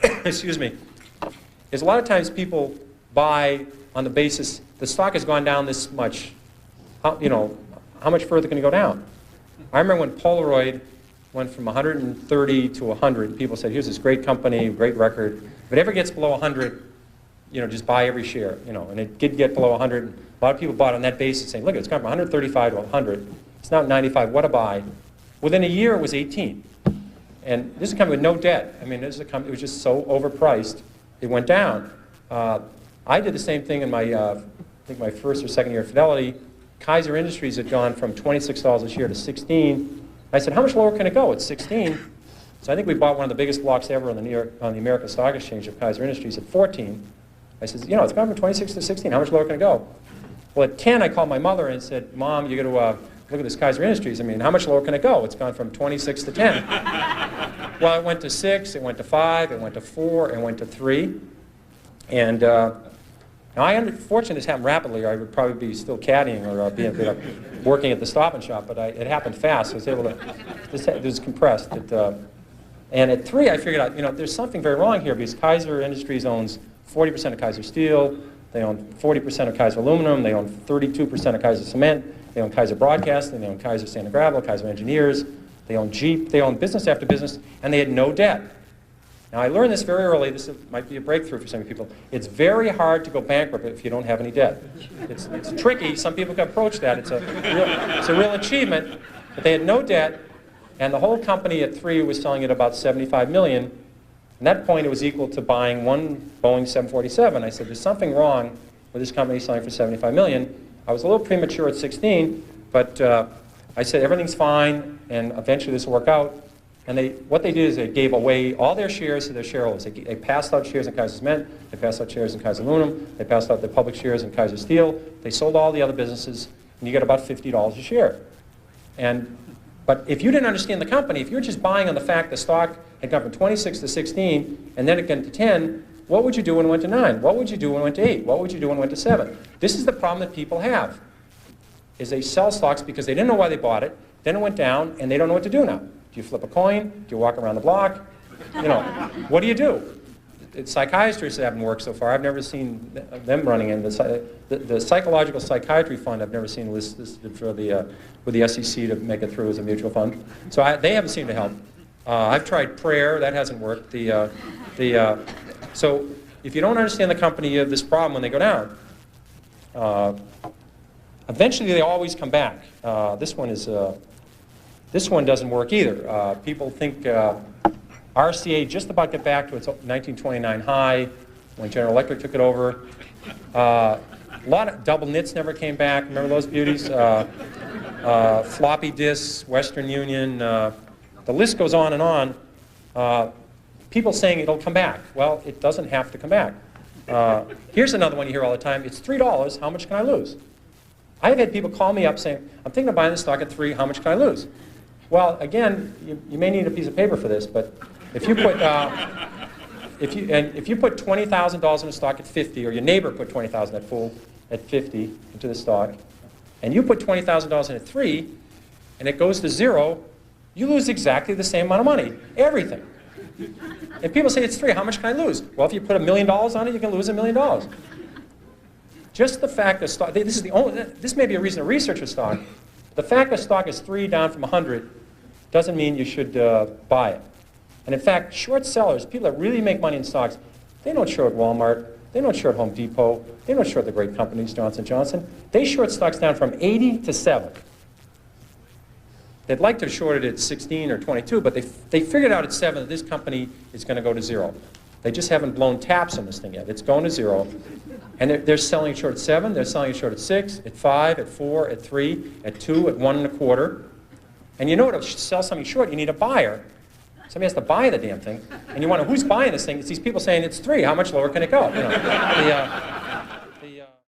excuse me, is a lot of times people buy on the basis the stock has gone down this much. How much further can it go down? I remember when Polaroid went from 130 to 100. People said, here's this great company, great record. If it ever gets below 100, just buy every share. And it did get below 100. A lot of people bought on that basis, saying, look, it's gone from 135 to 100. It's now at 95. What a buy. Within a year, it was 18. And this is a company with no debt. I mean, this is a company, it was just so overpriced, it went down. I did the same thing in my, I think my first or second year at Fidelity. Kaiser Industries had gone from $26 a share to 16. I said, how much lower can it go? It's 16. So I think we bought one of the biggest blocks ever on the American Stock Exchange of Kaiser Industries at 14. I said, it's gone from 26 to 16. How much lower can it go? Well, at 10, I called my mother and said, Mom, you got to look at this Kaiser Industries. I mean, how much lower can it go? It's gone from 26 to 10. Well, it went to 6, it went to 5, it went to 4, it went to 3. And now, fortunately, this happened rapidly, or I would probably be still caddying or working at the Stop and Shop, but it happened fast. I was able to, it was compressed. And at 3, I figured out, there's something very wrong here, because Kaiser Industries owns 40% of Kaiser Steel, they own 40% of Kaiser Aluminum, they own 32% of Kaiser Cement, they own Kaiser Broadcasting, they own Kaiser Sand and Gravel, Kaiser Engineers, they own Jeep, they own business after business, and they had no debt. Now, I learned this very early. This might be a breakthrough for some people. It's very hard to go bankrupt if you don't have any debt. It's tricky. Some people can approach that. It's a real achievement. But they had no debt, and the whole company at 3 was selling at about $75 million. At that point, it was equal to buying one Boeing 747. I said, there's something wrong with this company selling for $75 million. I was a little premature at 16, but I said, everything's fine, and eventually this will work out. And what they did is they gave away all their shares to their shareholders. They passed out shares in Kaiser Cement, they passed out shares in Kaiser Aluminum, they passed out their public shares in Kaiser Steel, they sold all the other businesses, and you get about $50 a share. But if you didn't understand the company, if you were just buying on the fact the stock had gone from 26 to 16, and then it got to 10, what would you do when it went to 9? What would you do when it went to 8? What would you do when it went to 7? This is the problem that people have, is they sell stocks because they didn't know why they bought it, then it went down, and they don't know what to do now. Do you flip a coin? Do you walk around the block? What do you do? Psychiatrists haven't worked so far. I've never seen them running in. The Psychological Psychiatry Fund, I've never seen listed for with the SEC to make it through as a mutual fund. So they haven't seemed to help. I've tried prayer. That hasn't worked. So if you don't understand the company, you have this problem when they go down. Eventually, they always come back. This one doesn't work either. People think RCA just about got back to its 1929 high when General Electric took it over. A lot of double knits never came back. Remember those beauties? Floppy disks, Western Union. The list goes on and on. People saying it'll come back. Well, it doesn't have to come back. Here's another one you hear all the time. It's $3. How much can I lose? I've had people call me up saying, I'm thinking of buying this stock at 3. How much can I lose? Well, again, you may need a piece of paper for this, but if you put if you put $20,000 in a stock at 50, or your neighbor put $20,000 at 50 into the stock, and you put $20,000 in at 3, and it goes to 0, you lose exactly the same amount of money, everything. And people say it's 3. How much can I lose? Well, if you put $1 million on it, you can lose $1 million. Just the fact that stock, this may be a reason to research a stock. The fact that stock is 3 down from 100 doesn't mean you should buy it. And in fact, short sellers, people that really make money in stocks, they don't short Walmart, they don't short Home Depot, they don't short the great companies, Johnson & Johnson. They short stocks down from 80 to 7. They'd like to short it at 16 or 22, but they figured out at 7 that this company is going to go to 0. They just haven't blown taps on this thing yet. It's going to 0. And they're selling it short at 7, they're selling it short at 6, at 5, at 4, at 3, at 2, at 1 1/4. And you know to sell something short, you need a buyer. Somebody has to buy the damn thing. And you wonder, who's buying this thing? It's these people saying it's 3. How much lower can it go?